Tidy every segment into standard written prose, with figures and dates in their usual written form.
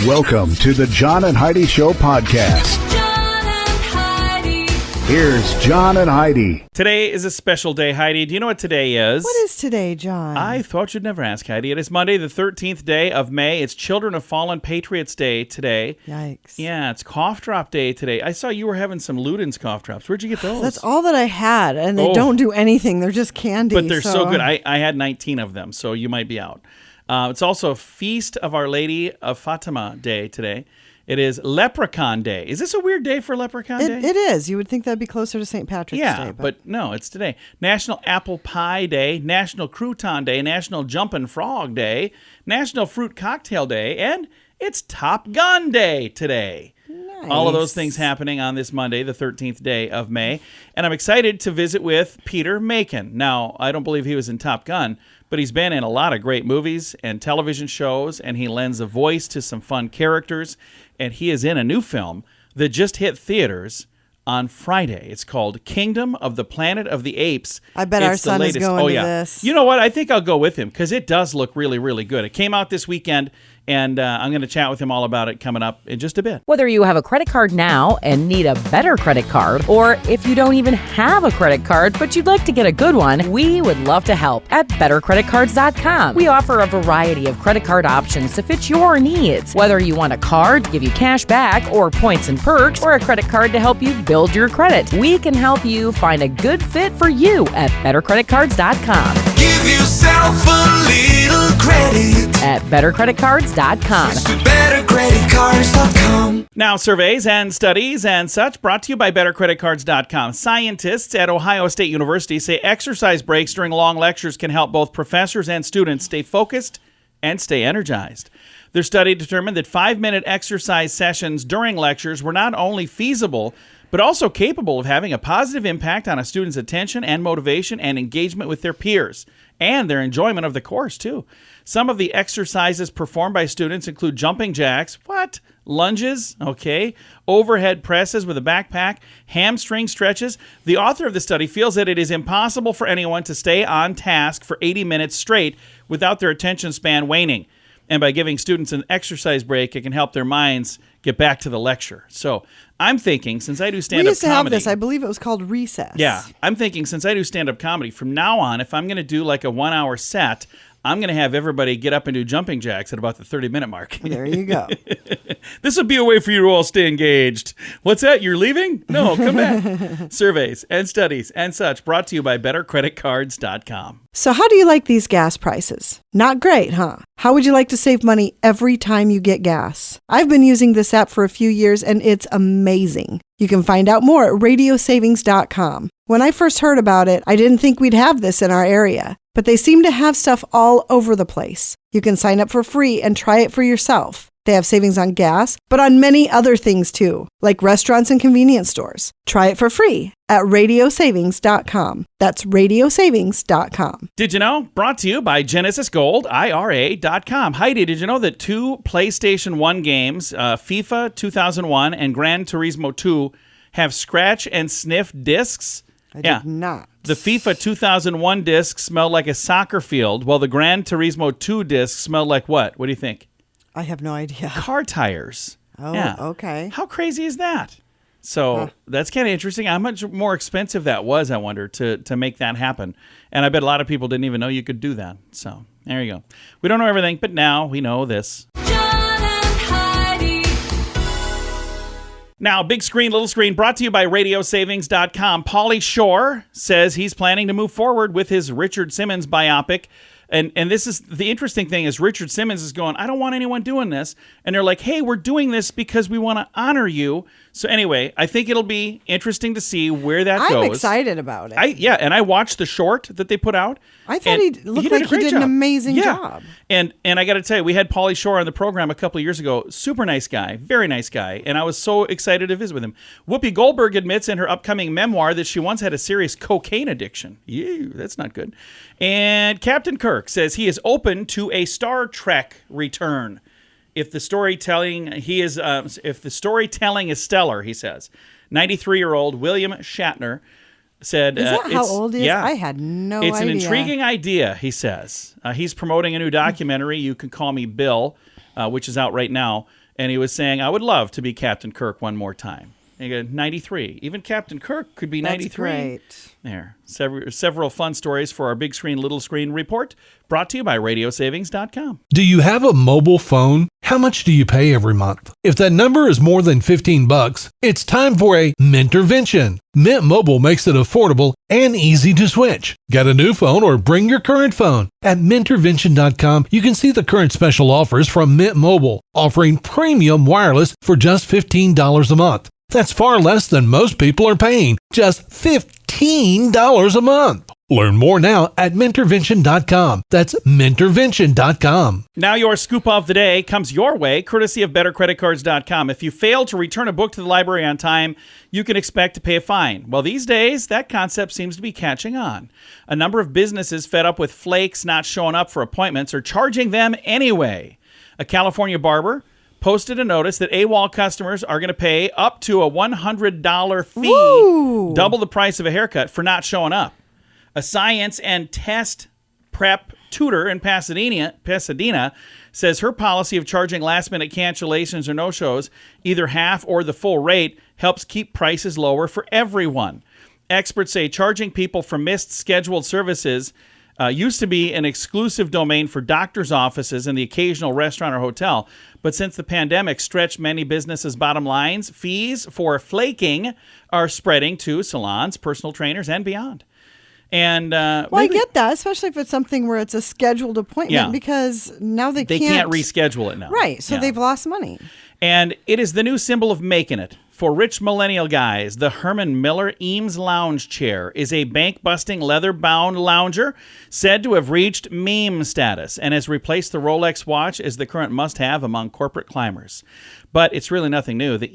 Welcome to the John and Heidi Show podcast. John and Heidi. Here's John and Heidi. Today is a special day, Heidi. Do you know what today is? What is today, John? I thought you'd never ask, Heidi. It is Monday, the 13th day of May. It's Children of Fallen Patriots Day today. Yikes. Yeah, it's Cough Drop Day today. I saw you were having some Luden's cough drops. Where'd you get those? That's all that I had, and they don't do anything. They're just candy. But they're so good. I had 19 of them, so you might be out. It's also Feast of Our Lady of Fatima Day today. It is Leprechaun Day. Is this a weird day for Leprechaun Day? It is. You would think that'd be closer to St. Patrick's Day. Yeah, but no, it's today. National Apple Pie Day, National Crouton Day, National Jumpin' Frog Day, National Fruit Cocktail Day, and it's Top Gun Day today. Nice. All of those things happening on this Monday, the 13th day of May. And I'm excited to visit with Peter Macon. Now, I don't believe he was in Top Gun, but he's been in a lot of great movies and television shows, and he lends a voice to some fun characters. And he is in a new film that just hit theaters on Friday. It's called Kingdom of the Planet of the Apes. I bet our son is going to this. You know what? I think I'll go with him because it does look really, really good. It came out this weekend, and I'm going to chat with him all about it coming up in just a bit. Whether you have a credit card now and need a better credit card, or if you don't even have a credit card but you'd like to get a good one, we would love to help at BetterCreditCards.com. We offer a variety of credit card options to fit your needs. Whether you want a card to give you cash back or points and perks, or a credit card to help you build your credit, we can help you find a good fit for you at BetterCreditCards.com. Give yourself a little credit At BetterCreditCards.com. BetterCreditCards.com. Now, surveys and studies and such brought to you by BetterCreditCards.com. Scientists at Ohio State University say exercise breaks during long lectures can help both professors and students stay focused and stay energized. Their study determined that 5-minute exercise sessions during lectures were not only feasible, but also capable of having a positive impact on a student's attention and motivation and engagement with their peers, and their enjoyment of the course, too. Some of the exercises performed by students include jumping jacks, lunges, overhead presses with a backpack, hamstring stretches. The author of the study feels that it is impossible for anyone to stay on task for 80 minutes straight without their attention span waning. And by giving students an exercise break, it can help their minds get back to the lecture. So I'm thinking, since I do stand-up comedy... We used to have this. I believe it was called recess. Yeah. I'm thinking, since I do stand-up comedy, from now on, if I'm going to do like a 1-hour set, I'm going to have everybody get up and do jumping jacks at about the 30-minute mark. There you go. This would be a way for you to all stay engaged. What's that? You're leaving? No, come back. Surveys and studies and such brought to you by BetterCreditCards.com. So how do you like these gas prices? Not great, huh? How would you like to save money every time you get gas? I've been using this app for a few years, and it's amazing. You can find out more at radiosavings.com. When I first heard about it, I didn't think we'd have this in our area, but they seem to have stuff all over the place. You can sign up for free and try it for yourself. They have savings on gas, but on many other things too, like restaurants and convenience stores. Try it for free at radiosavings.com. That's radiosavings.com. Did you know? Brought to you by Genesis Gold, IRA.com. Heidi, did you know that 2 PlayStation 1 games, FIFA 2001 and Gran Turismo 2, have scratch and sniff discs? I did not. The FIFA 2001 disc smelled like a soccer field, while the Gran Turismo 2 disc smelled like what? What do you think? I have no idea. Car tires. Oh, yeah. Okay. How crazy is that? So that's kind of interesting. How much more expensive that was, I wonder, to make that happen. And I bet a lot of people didn't even know you could do that. So there you go. We don't know everything, but now we know this. John and Heidi. Now, big screen, little screen, brought to you by radiosavings.com. Pauly Shore says he's planning to move forward with his Richard Simmons biopic. And this is the interesting thing is Richard Simmons is going, I don't want anyone doing this. And they're like, hey, we're doing this because we want to honor you. So anyway, I think it'll be interesting to see where that goes. I'm excited about it. And I watched the short that they put out. I thought he looked like he did an amazing job. And I got to tell you, we had Pauly Shore on the program a couple of years ago. Super nice guy, very nice guy. And I was so excited to visit with him. Whoopi Goldberg admits in her upcoming memoir that she once had a serious cocaine addiction. Ew, that's not good. And Captain Kirk says he is open to a Star Trek return. If the storytelling is stellar, he says. 93-year-old William Shatner said... Is that how old he is? Yeah. I had no idea. It's an intriguing idea, he says. He's promoting a new documentary, You Can Call Me Bill, which is out right now. And he was saying, I would love to be Captain Kirk one more time. And he goes, 93. Even Captain Kirk could be 93. That's great. There. Several fun stories for our Big Screen, Little Screen report, brought to you by radiosavings.com. Do you have a mobile phone? How much do you pay every month? If that number is more than $15, it's time for a Mintervention. Mint Mobile makes it affordable and easy to switch. Get a new phone or bring your current phone. At Mintervention.com, you can see the current special offers from Mint Mobile, offering premium wireless for just $15 a month. That's far less than most people are paying, just $15 a month. Learn more now at Mintervention.com. That's Mintervention.com. Now your scoop of the day comes your way, courtesy of BetterCreditCards.com. If you fail to return a book to the library on time, you can expect to pay a fine. Well, these days, that concept seems to be catching on. A number of businesses fed up with flakes not showing up for appointments are charging them anyway. A California barber posted a notice that AWOL customers are going to pay up to a $100 fee, Woo! double the price of a haircut, for not showing up. A science and test prep tutor in Pasadena says her policy of charging last-minute cancellations or no-shows, either half or the full rate, helps keep prices lower for everyone. Experts say charging people for missed scheduled services used to be an exclusive domain for doctors' offices and the occasional restaurant or hotel. But since the pandemic stretched many businesses' bottom lines, fees for flaking are spreading to salons, personal trainers, and beyond. And I get that, especially if it's something where it's a scheduled appointment, Yeah. because now they can't reschedule it now. Right, so Yeah. they've lost money. And it is the new symbol of making it. For rich millennial guys, the Herman Miller Eames Lounge Chair is a bank-busting, leather-bound lounger said to have reached meme status and has replaced the Rolex watch as the current must-have among corporate climbers. But it's really nothing new. The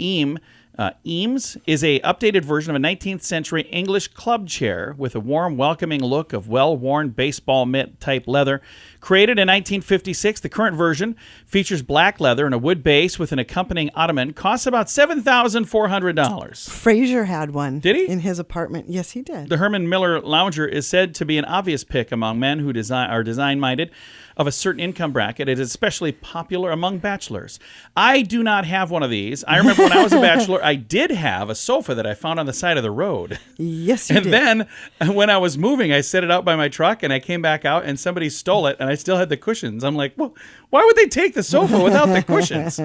Eames is a updated version of a 19th century English club chair with a warm, welcoming look of well-worn baseball mitt-type leather. Created in 1956, the current version features black leather and a wood base with an accompanying ottoman. Costs about $7,400. Frazier had one. Did he? In his apartment. Yes, he did. The Herman Miller Lounger is said to be an obvious pick among men who are design-minded of a certain income bracket. It is especially popular among bachelors. I do not have one of these. I remember when I was a bachelor, I did have a sofa that I found on the side of the road. Yes, you And did. then when I was moving, I set it out by my truck and I came back out and somebody stole it and I still had the cushions. I'm like, well, why would they take the sofa without the cushions?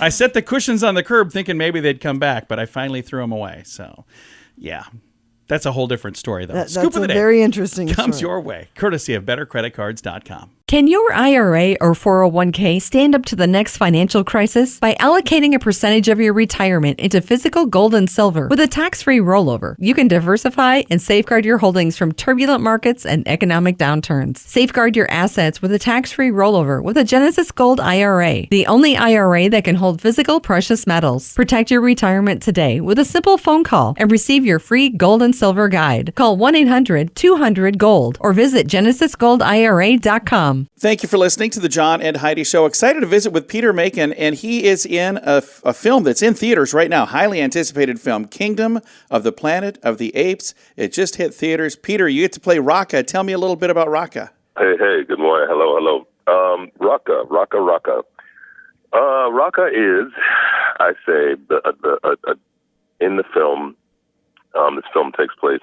I set the cushions on the curb thinking maybe they'd come back, but I finally threw them away. So, yeah. That's a whole different story, though. That's Scoop of a the day very interesting comes story. your way, courtesy of BetterCreditCards.com. Can your IRA or 401k stand up to the next financial crisis? By allocating a percentage of your retirement into physical gold and silver with a tax-free rollover, you can diversify and safeguard your holdings from turbulent markets and economic downturns. Safeguard your assets with a tax-free rollover with a Genesis Gold IRA, the only IRA that can hold physical precious metals. Protect your retirement today with a simple phone call and receive your free gold and silver guide. Call 1-800-200-GOLD or visit genesisgoldira.com. Thank you for listening to the John and Heidi Show. Excited to visit with Peter Macon, and he is in a film that's in theaters right now. Highly anticipated film, Kingdom of the Planet of the Apes. It just hit theaters. Peter, you get to play Raka. Tell me a little bit about Raka. Hey, good morning. Hello. Raka. Raka is, I say, in the film, this film takes place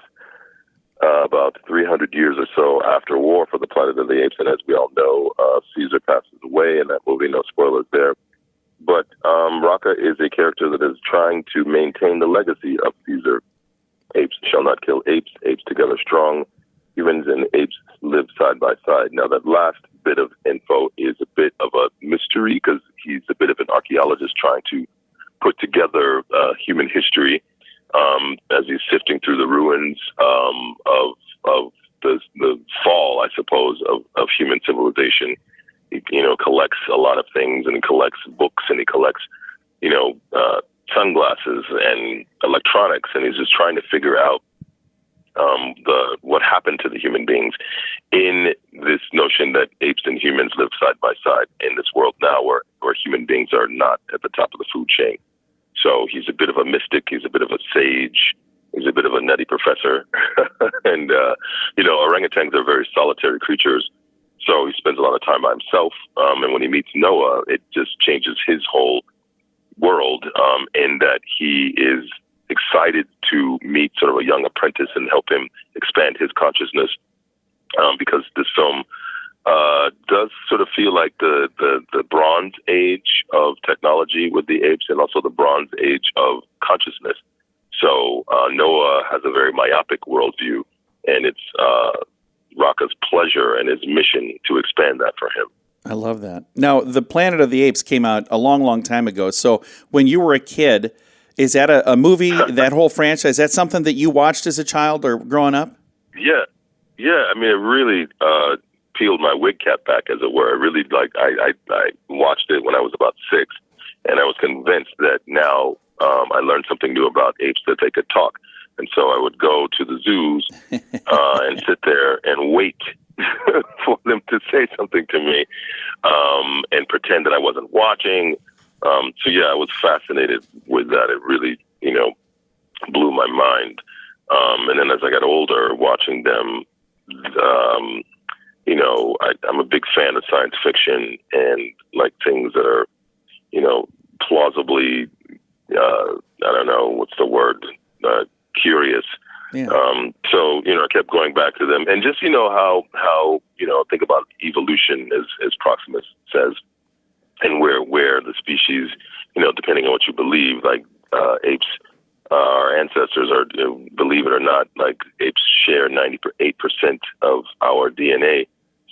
about 300 years or so after War for the Planet of the Apes, and as we all know, Caesar passes away in that movie, no spoilers there. But Raka is a character that is trying to maintain the legacy of Caesar. Apes shall not kill apes, apes together strong. Humans and apes live side by side. Now, that last bit of info is a bit of a mystery because he's a bit of an archaeologist trying to put together human history as he's sifting through the ruins of the fall, I suppose, of human civilization. He, collects a lot of things, and he collects books, and he collects, sunglasses and electronics, and he's just trying to figure out what happened to the human beings in this notion that apes and humans live side by side in this world now where human beings are not at the top of the food chain. So he's a bit of a mystic. He's a bit of a sage. He's a bit of a nutty professor. And, orangutans are very solitary creatures. So he spends a lot of time by himself. And when he meets Noah, it just changes his whole world, in that he is excited to meet sort of a young apprentice and help him expand his consciousness, because this film does sort of feel like the Bronze Age of technology with the apes, and also the Bronze Age of consciousness. So Noah has a very myopic worldview, and it's Raka's pleasure and his mission to expand that for him. I love that. Now, the Planet of the Apes came out a long, long time ago. So when you were a kid, is that a movie, that whole franchise, is that something that you watched as a child or growing up? Yeah. I mean, it really peeled my wig cap back, as it were. I really I watched it when I was about 6, and I was convinced that now I learned something new about apes, that they could talk. And so I would go to the zoos and sit there and wait for them to say something to me, and pretend that I wasn't watching. So yeah, I was fascinated with that. It really, blew my mind. And then as I got older, watching them, I'm a big fan of science fiction and like things that are, plausibly, I don't know, what's the word, curious. Yeah. So, I kept going back to them, and just, how think about evolution, as Proximus says, and where the species, depending on what you believe, like apes, our ancestors are, believe it or not, like apes share 98% of our DNA.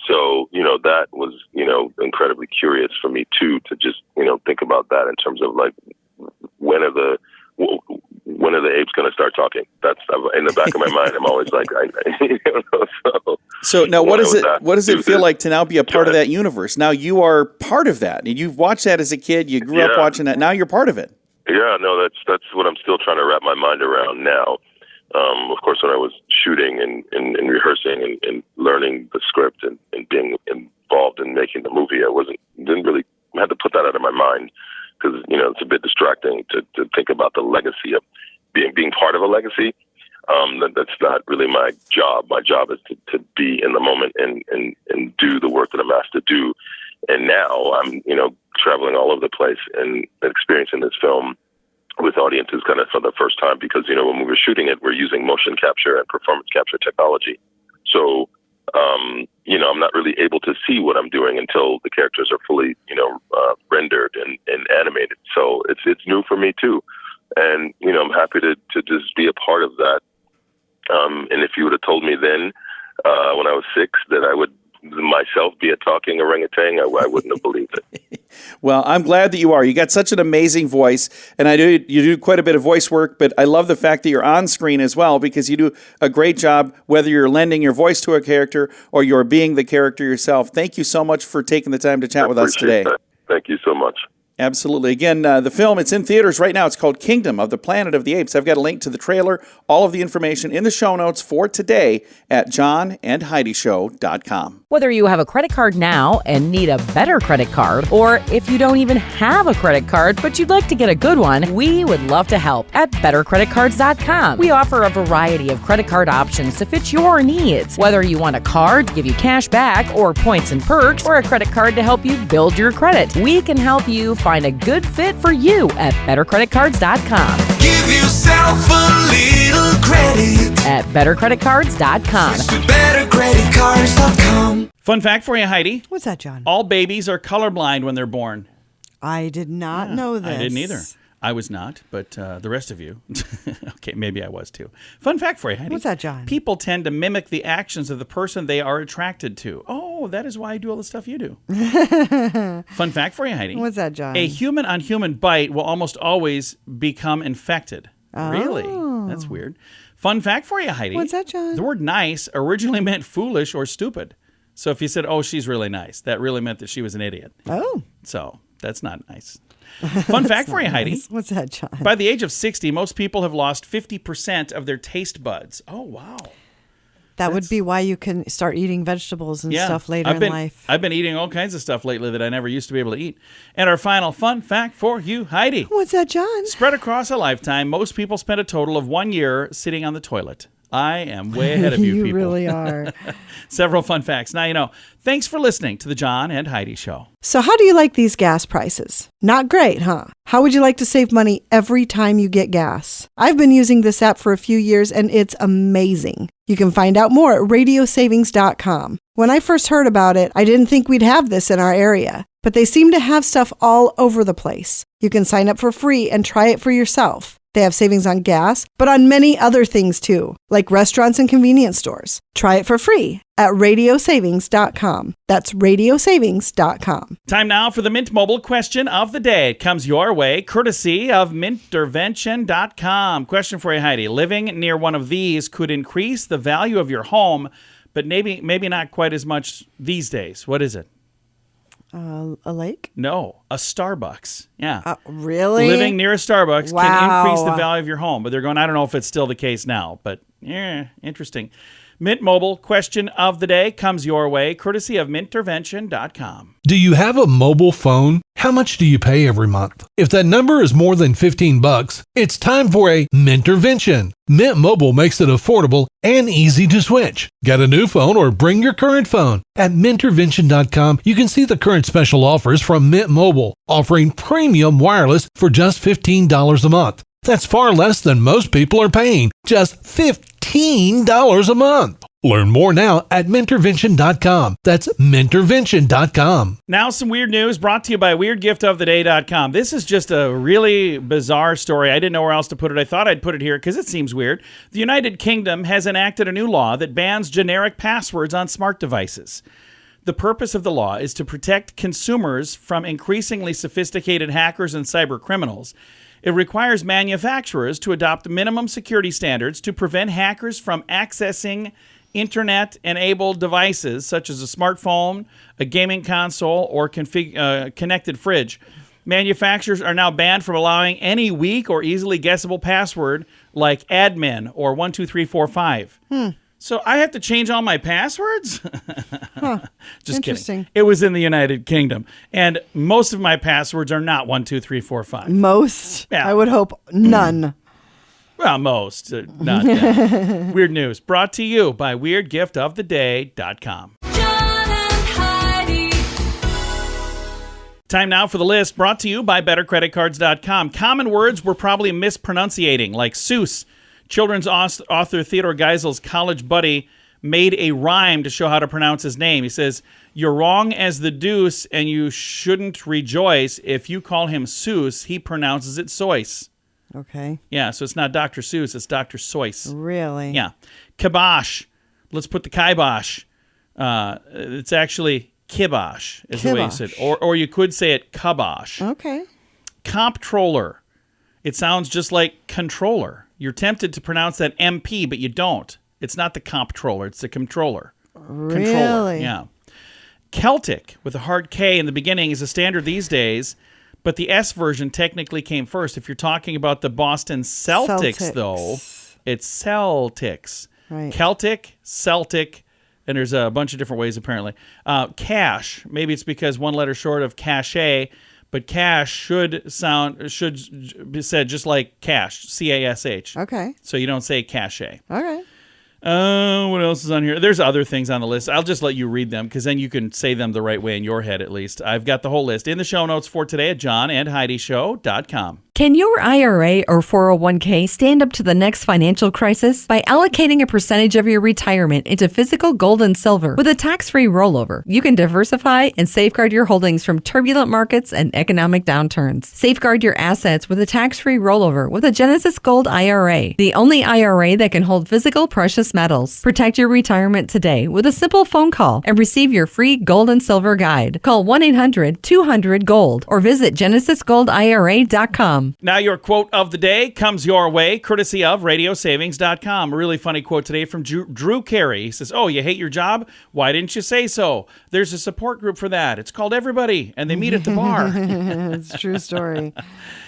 So, that was, incredibly curious for me too, to just, think about that in terms of like, when are the apes going to start talking? That's in the back of my mind. I'm always like, So now, what does it feel like to now be a part of that universe? Now you are part of that, and you've watched that as a kid. You grew up watching that. Now you're part of it. Yeah, no, that's what I'm still trying to wrap my mind around now. Of course, when I was shooting and rehearsing and learning the script and being involved in making the movie, I had to put that out of my mind, because it's a bit distracting to think about the legacy of being part of a legacy. That's not really my job. My job is to be in the moment and do the work that I'm asked to do. And now I'm traveling all over the place and experiencing this film with audiences kind of for the first time, because when we were shooting it, we're using motion capture and performance capture technology. So I'm not really able to see what I'm doing until the characters are fully rendered and animated. So it's new for me too, and I'm happy to just be a part of that. And if you would have told me then, when I was 6, that I would myself be a talking orangutan, I wouldn't have believed it. Well, I'm glad that you are. You got such an amazing voice, and you do quite a bit of voice work, but I love the fact that you're on screen as well, because you do a great job, whether you're lending your voice to a character or you're being the character yourself. Thank you so much for taking the time to chat with us today. That. Thank you so much. Absolutely. Again, the film, it's in theaters right now. It's called Kingdom of the Planet of the Apes. I've got a link to the trailer, all of the information in the show notes for today at johnandheidishow.com. Whether you have a credit card now and need a better credit card, or if you don't even have a credit card but you'd like to get a good one, we would love to help at bettercreditcards.com. We offer a variety of credit card options to fit your needs. Whether you want a card to give you cash back or points and perks, or a credit card to help you build your credit, we can help you find a good fit for you at bettercreditcards.com. Give yourself a little credit At bettercreditcards.com. to bettercreditcards.com. Fun fact for you, Heidi. What's that, John? All babies are colorblind when they're born. I did not know this. I didn't either. I was not, but the rest of you. Okay, maybe I was too. Fun fact for you, Heidi. What's that, John? People tend to mimic the actions of the person they are attracted to. Oh, that is why I do all the stuff you do. Fun fact for you, Heidi. What's that, John? A human-on-human bite will almost always become infected. Really? That's weird. Fun fact for you, Heidi. What's that, John? The word nice originally meant foolish or stupid. So if you said, oh, she's really nice, that really meant that she was an idiot. Oh. So that's not nice. Fun fact for you, Heidi. Nice. What's that, John? By the age of 60, most people have lost 50% of their taste buds. Oh, wow. That would be why you can start eating vegetables and stuff later in life. I've been eating all kinds of stuff lately that I never used to be able to eat. And our final fun fact for you, Heidi. What's that, John? Spread across a lifetime, most people spend a total of 1 year sitting on the toilet. I am way ahead of you, You people. really are. Several fun facts. Now you know. Thanks for listening to the John and Heidi Show. So how do you like these gas prices? Not great, huh? How would you like to save money every time you get gas? I've been using this app for a few years and it's amazing. You can find out more at radiosavings.com. When I first heard about it, I didn't think we'd have this in our area, but they seem to have stuff all over the place. You can sign up for free and try it for yourself. They have savings on gas, but on many other things too, like restaurants and convenience stores. Try it for free at radiosavings.com. That's radiosavings.com. Time now for the Mint Mobile question of the day. It comes your way, courtesy of mintervention.com. Question for you, Heidi. Living near one of these could increase the value of your home, but maybe not quite as much these days. What is it? A lake? No, a Starbucks. Yeah. Really? Living near a Starbucks Wow. can increase the value of your home. But they're going, I don't know if it's still the case now. But yeah, interesting. Mint Mobile question of the day comes your way, courtesy of mintervention.com. Do you have a mobile phone? How much do you pay every month? If that number is more than $15, it's time for a Mintervention. Mint Mobile makes it affordable and easy to switch. Get a new phone or bring your current phone. At Mintervention.com, you can see the current special offers from Mint Mobile, offering premium wireless for just $15 a month. That's far less than most people are paying, just $15 a month. Learn more now at Mintervention.com. That's Mintervention.com. Now some weird news brought to you by WeirdGiftOfTheDay.com. This is just a really bizarre story. I didn't know where else to put it. I thought I'd put it here because it seems weird. The United Kingdom has enacted a new law that bans generic passwords on smart devices. The purpose of the law is to protect consumers from increasingly sophisticated hackers and cyber criminals. It requires manufacturers to adopt minimum security standards to prevent hackers from accessing Internet-enabled devices such as a smartphone, a gaming console, or connected fridge. Manufacturers are now banned from allowing any weak or easily guessable password like admin or 12345. So I have to change all my passwords? Just Interesting. kidding. It was in the United Kingdom. And most of my passwords are not 12345. Most? Yeah. I would hope none. Well, most. Not that. Weird news brought to you by WeirdGiftOfTheDay.com. John and Heidi. Time now for the list brought to you by BetterCreditCards.com. Common words we're probably mispronunciating, like Seuss. Children's author Theodore Geisel's college buddy made a rhyme to show how to pronounce his name. He says, "You're wrong as the deuce, and you shouldn't rejoice. If you call him Seuss, he pronounces it Soyce." Okay. Yeah, so it's not Dr. Seuss, it's Dr. Soyce. Really? Yeah. Kibosh. Let's put the kibosh. It's actually kibosh is the way you say it. Or you could say it kabosh. Okay. Comptroller. It sounds just like controller. You're tempted to pronounce that MP, but you don't. It's not the comptroller, it's the controller. Really? Controller. Yeah. Celtic, with a hard K in the beginning, is a standard these days, but the S version technically came first. If you're talking about the Boston Celtics. Though, it's Celtics. Right. Celtic, and there's a bunch of different ways apparently. Cash, maybe it's because one letter short of cachet, but cash should be said just like cash, C-A-S-H. Okay. So you don't say cachet. Okay. What else is on here? There's other things on the list. I'll just let you read them because then you can say them the right way in your head at least. I've got the whole list in the show notes for today at johnandheidishow.com. Can your IRA or 401k stand up to the next financial crisis? By allocating a percentage of your retirement into physical gold and silver with a tax-free rollover, you can diversify and safeguard your holdings from turbulent markets and economic downturns. Safeguard your assets with a tax-free rollover with a Genesis Gold IRA, the only IRA that can hold physical precious metals. Protect your retirement today with a simple phone call and receive your free gold and silver guide. Call 1-800-200-GOLD or visit genesisgoldira.com. Now your quote of the day comes your way, courtesy of radiosavings.com. A really funny quote today from Drew Carey. He says, "Oh, you hate your job? Why didn't you say so? There's a support group for that. It's called Everybody, and they meet at the bar." It's a true story.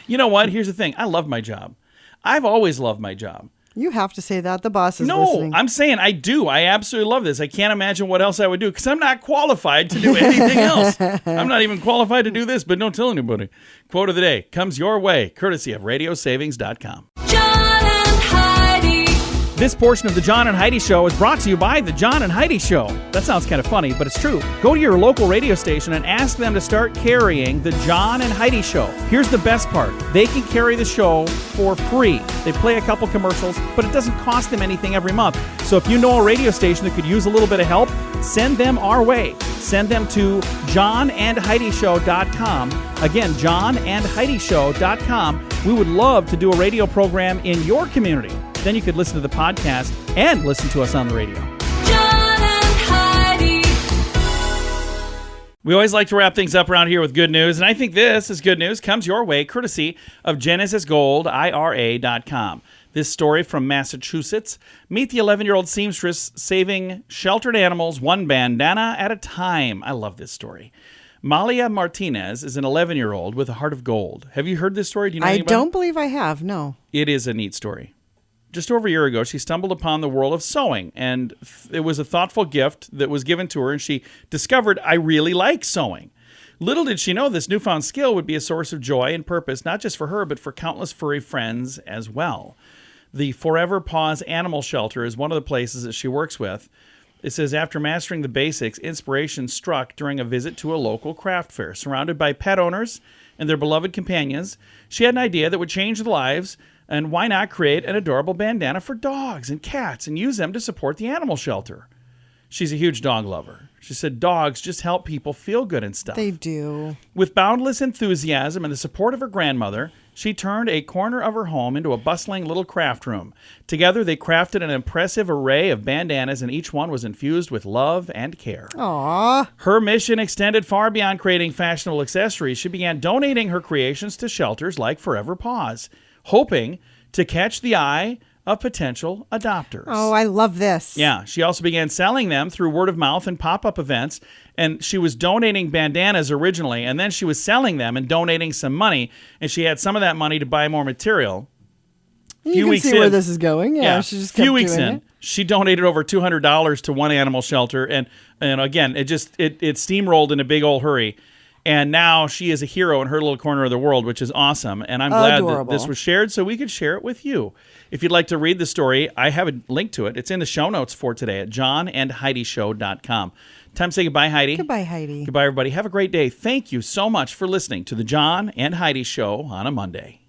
You know what? Here's the thing. I love my job. I've always loved my job. You have to say that. The boss is No, listening. I'm saying I do. I absolutely love this. I can't imagine what else I would do because I'm not qualified to do anything else. I'm not even qualified to do this, but don't tell anybody. Quote of the day comes your way, courtesy of radiosavings.com. John and Heidi. This portion of the John and Heidi Show is brought to you by the John and Heidi Show. That sounds kind of funny, but it's true. Go to your local radio station and ask them to start carrying the John and Heidi Show. Here's the best part. They can carry the show for free. They play a couple commercials, but it doesn't cost them anything every month. So if you know a radio station that could use a little bit of help, send them our way. Send them to johnandheidishow.com. Again, johnandheidishow.com. We would love to do a radio program in your community. Then you could listen to the podcast and listen to us on the radio. John and Heidi. We always like to wrap things up around here with good news, and I think this is good news. Comes your way courtesy of GenesisGoldIRA.com. This story from Massachusetts. Meet the 11-year-old seamstress saving sheltered animals one bandana at a time. I love this story. Malia Martinez is an 11-year-old with a heart of gold. Have you heard this story? Do you know I anybody? don't believe I have, no. It is a neat story. Just over a year ago, she stumbled upon the world of sewing, and it was a thoughtful gift that was given to her, and she discovered, I really like sewing. Little did she know this newfound skill would be a source of joy and purpose, not just for her, but for countless furry friends as well. The Forever Paws Animal Shelter is one of the places that she works with. It says, after mastering the basics, inspiration struck during a visit to a local craft fair. Surrounded by pet owners and their beloved companions, she had an idea that would change the lives. And why not create an adorable bandana for dogs and cats and use them to support the animal shelter? She's a huge dog lover. She said dogs just help people feel good and stuff. They do. With boundless enthusiasm and the support of her grandmother, she turned a corner of her home into a bustling little craft room. Together, they crafted an impressive array of bandanas, and each one was infused with love and care. Aww. Her mission extended far beyond creating fashionable accessories. She began donating her creations to shelters like Forever Paws, hoping to catch the eye of potential adopters. Oh, I love this. Yeah, she also began selling them through word of mouth and pop-up events, and she was donating bandanas originally, and then she was selling them and donating some money, and she had some of that money to buy more material. You can see where this is going. Yeah, she just kept few weeks doing in, it. she donated over $200 to one animal shelter, and again, it steamrolled in a big old hurry. And now she is a hero in her little corner of the world, which is awesome. And I'm glad that this was shared so we could share it with you. If you'd like to read the story, I have a link to it. It's in the show notes for today at johnandheidishow.com. Time to say goodbye, Heidi. Goodbye, Heidi. Goodbye, everybody. Have a great day. Thank you so much for listening to the John and Heidi Show on a Monday.